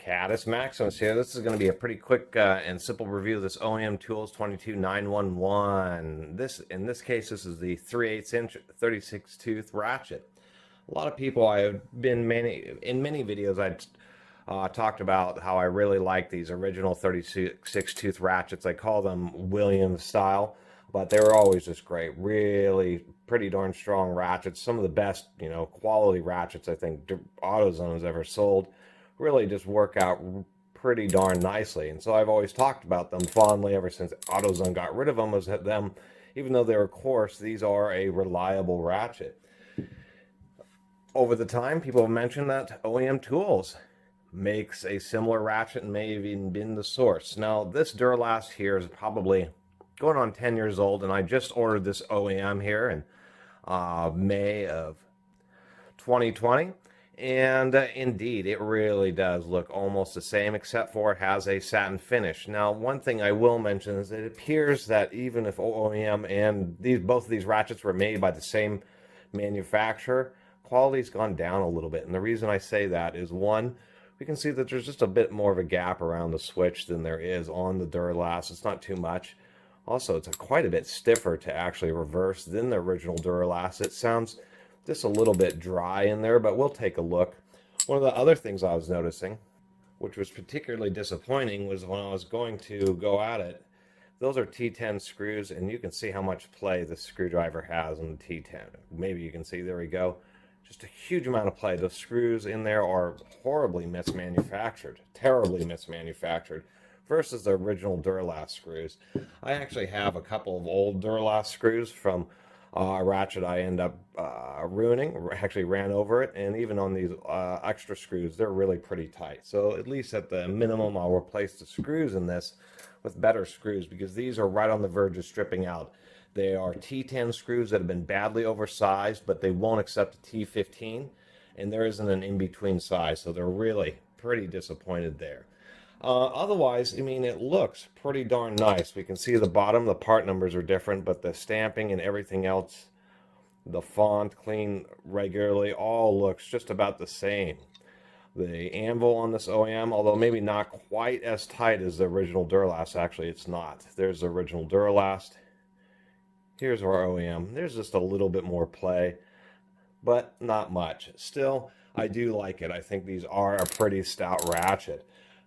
Catus, Maximus here. This is going to be a pretty quick and simple review of this OEMTools 22911. In this case, this is the 3/8 inch 36 tooth ratchet. A lot of people, I have been in many videos, I talked about how I really like these original 36 tooth ratchets. I call them Williams style, but they were always just great. Really pretty darn strong ratchets. Some of the best, quality ratchets I think AutoZone's ever sold. Really just work out pretty darn nicely. And so I've always talked about them fondly ever since AutoZone got rid of them, was that them, even though they were coarse, these are a reliable ratchet. Over the time, people have mentioned that OEMTools makes a similar ratchet and may have even been the source. Now, this Duralast here is probably going on 10 years old, and I just ordered this OEM here in May of 2020. And indeed, it really does look almost the same, except for it has a satin finish. Now, one thing I will mention is it appears that even if OEM and both of these ratchets were made by the same manufacturer, quality's gone down a little bit. And the reason I say that is, one, we can see that there's just a bit more of a gap around the switch than there is on the Duralast. It's not too much. Also, it's quite a bit stiffer to actually reverse than the original Duralast. It sounds just a little bit dry in there, but we'll take a look. One of the other things I was noticing, which was particularly disappointing, was when I was going to go at it, those are T10 screws, and you can see how much play the screwdriver has on the T10. Maybe you can see, there we go. Just a huge amount of play. The screws in there are horribly mismanufactured, terribly mismanufactured, versus the original Duralast screws. I actually have a couple of old Duralast screws from a ratchet I end up ruining, actually ran over it, and even on these extra screws, they're really pretty tight. So at least at the minimum, I'll replace the screws in this with better screws, because these are right on the verge of stripping out. They are T10 screws that have been badly oversized, but they won't accept a T15, and there isn't an in-between size, so they're really pretty disappointed there. Otherwise, I mean, it looks pretty darn nice. We can see the bottom, the part numbers are different, but the stamping and everything else, the font clean regularly, all looks just about the same. The anvil on this OEM, although maybe not quite as tight as the original Duralast, actually it's not. There's the original Duralast. Here's our OEM. There's just a little bit more play, but not much. Still, I do like it. I think these are a pretty stout ratchet.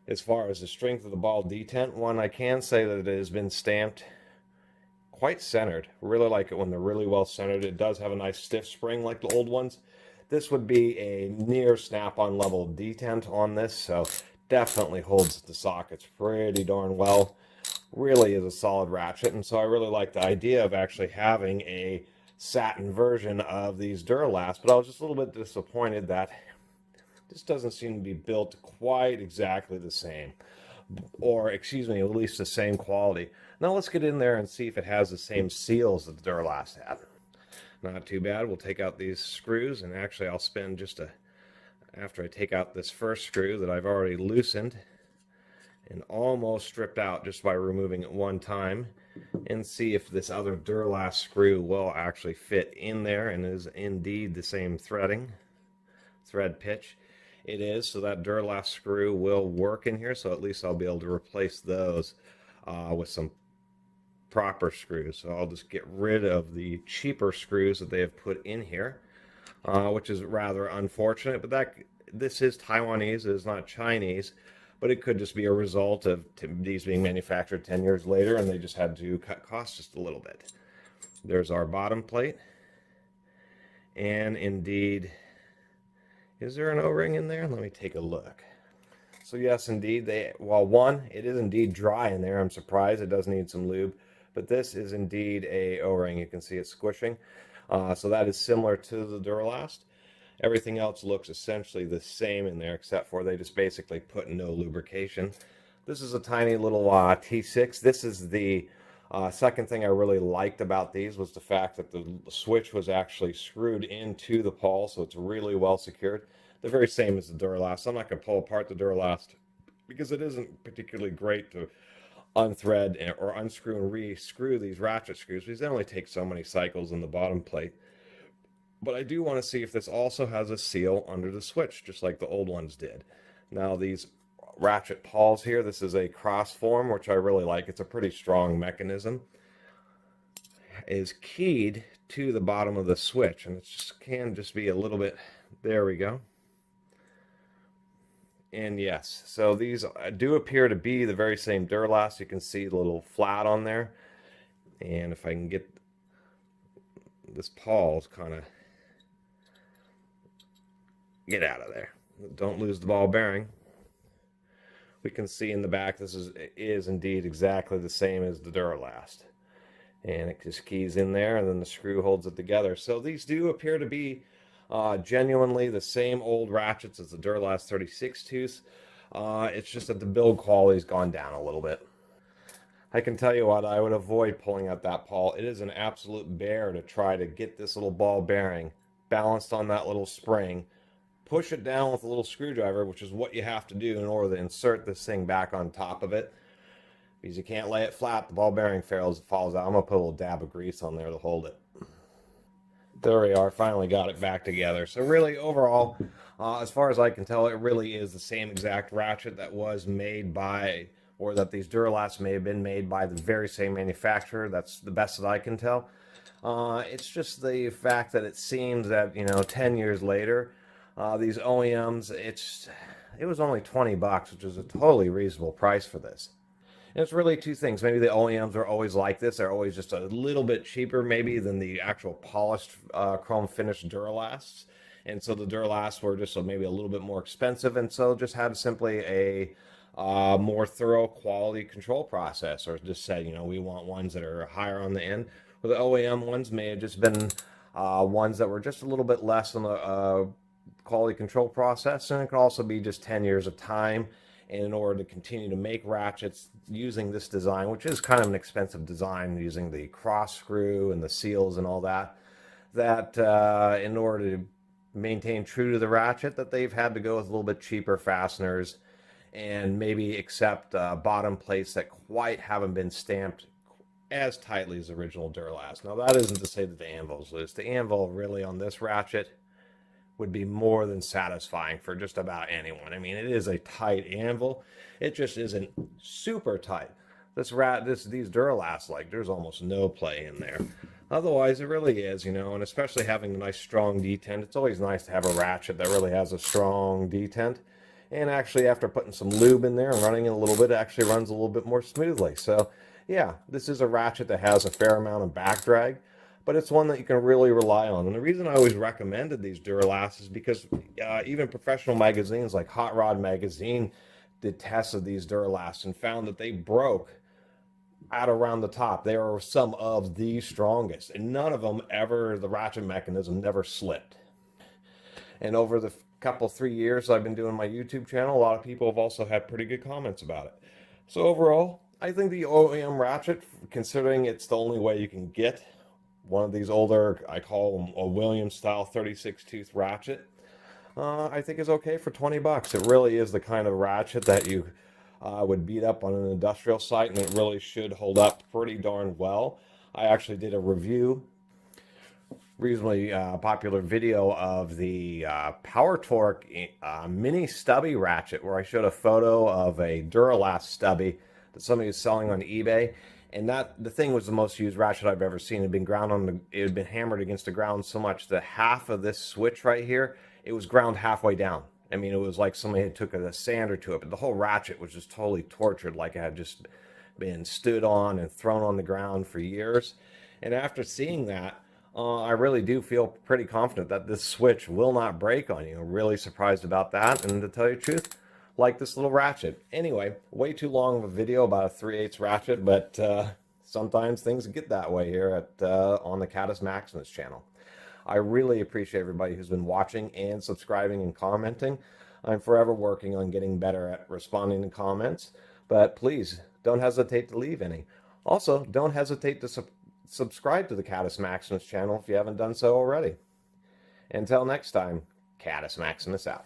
As far as the strength of the ball detent, one, I can say that it has been stamped quite centered. Really like it when they're really well centered. It does have a nice stiff spring like the old ones. This would be a near snap-on level detent on this, so definitely holds the sockets pretty darn well. Really is a solid ratchet, and so I really like the idea of actually having a satin version of these Duralast, but I was just a little bit disappointed that this doesn't seem to be built quite exactly the same, or excuse me, at least the same quality. Now let's get in there and see if it has the same seals that the Duralast had. Not too bad. We'll take out these screws, and actually I'll spend after I take out this first screw that I've already loosened and almost stripped out just by removing it one time, and see if this other Duralast screw will actually fit in there and is indeed the same thread pitch. It is, so that Duralast screw will work in here, so at least I'll be able to replace those with some proper screws. So I'll just get rid of the cheaper screws that they have put in here, which is rather unfortunate, but this is Taiwanese, it is not Chinese, but it could just be a result of these being manufactured 10 years later, and they just had to cut costs just a little bit. There's our bottom plate, and indeed, is there an O-ring in there? Let me take a look. So yes, indeed, one, it is indeed dry in there. I'm surprised. It does need some lube, but this is indeed a O-ring. You can see it squishing. So that is similar to the Duralast. Everything else looks essentially the same in there, except for they just basically put no lubrication. This is a tiny little T6. This is the second thing I really liked about these, was the fact that the switch was actually screwed into the pawl, so it's really well secured. The very same as the Duralast. I'm not going to pull apart the Duralast because it isn't particularly great to unthread or unscrew and re-screw these ratchet screws, because they only take so many cycles in the bottom plate. But I do want to see if this also has a seal under the switch, just like the old ones did. Now, these ratchet pawls here. This is a cross form, which I really like. It's a pretty strong mechanism. Is keyed to the bottom of the switch, and it can just be a little bit. There we go. And yes, so these do appear to be the very same Duralast. You can see the little flat on there. And if I can get this pawls kind of get out of there. Don't lose the ball bearing. We can see in the back this is indeed exactly the same as the Duralast. And it just keys in there, and then the screw holds it together. So these do appear to be genuinely the same old ratchets as the Duralast 36 tooth. It's just that the build quality's gone down a little bit. I can tell you what, I would avoid pulling out that pawl. It is an absolute bear to try to get this little ball bearing balanced on that little spring, push it down with a little screwdriver, which is what you have to do in order to insert this thing back on top of it. Because you can't lay it flat, the ball bearing falls out. I'm going to put a little dab of grease on there to hold it. There we are, finally got it back together. So really, overall, as far as I can tell, it really is the same exact ratchet that was made by, or that these Duralasts may have been made by the very same manufacturer. That's the best that I can tell. It's just the fact that it seems that, 10 years later, these OEMs, it was only $20, which is a totally reasonable price for this. And it's really two things. Maybe the OEMs are always like this. They're always just a little bit cheaper maybe than the actual polished chrome finished Duralasts. And so the Duralasts were just maybe a little bit more expensive, and so just had simply a more thorough quality control process, or just said, we want ones that are higher on the end. Well, the OEM ones may have just been ones that were just a little bit less on the quality control process, and it could also be just 10 years of time. And in order to continue to make ratchets using this design, which is kind of an expensive design, using the cross screw and the seals and all that, in order to maintain true to the ratchet, that they've had to go with a little bit cheaper fasteners and maybe accept bottom plates that quite haven't been stamped as tightly as the original Duralast. Now, that isn't to say that the anvil's loose. The anvil really on this ratchet would be more than satisfying for just about anyone. I mean, it is a tight anvil. It just isn't super tight. These Duralasts, there's almost no play in there. Otherwise, it really is, and especially having a nice strong detent. It's always nice to have a ratchet that really has a strong detent. And actually, after putting some lube in there and running it a little bit, it actually runs a little bit more smoothly. So, yeah, this is a ratchet that has a fair amount of back drag, but it's one that you can really rely on. And the reason I always recommended these Duralasts is because even professional magazines like Hot Rod Magazine did tests of these Duralasts and found that they broke at around the top. They are some of the strongest, and none of them ever, the ratchet mechanism never slipped. And over the couple 3 years I've been doing my YouTube channel, a lot of people have also had pretty good comments about it. So overall, I think the OEM ratchet, considering it's the only way you can get one of these older, I call them a Williams style 36 tooth ratchet, I think is okay for $20. It really is the kind of ratchet that you would beat up on an industrial site, and it really should hold up pretty darn well. I actually did a review, reasonably popular video of the Power Torque mini stubby ratchet, where I showed a photo of a Duralast stubby that somebody was selling on eBay. And the thing was the most used ratchet I've ever seen. It had been hammered against the ground so much that half of this switch right here, it was ground halfway down. I mean, it was like somebody had took a sander to it, but the whole ratchet was just totally tortured, like it had just been stood on and thrown on the ground for years. And after seeing that, I really do feel pretty confident that this switch will not break on you. I'm really surprised about that, and to tell you the truth, like this little ratchet. Anyway, way too long of a video about a 3/8 ratchet, but sometimes things get that way here on the Catus Maximus channel. I really appreciate everybody who's been watching and subscribing and commenting. I'm forever working on getting better at responding to comments, but please don't hesitate to leave any. Also, don't hesitate to subscribe to the Catus Maximus channel if you haven't done so already. Until next time, Catus Maximus out.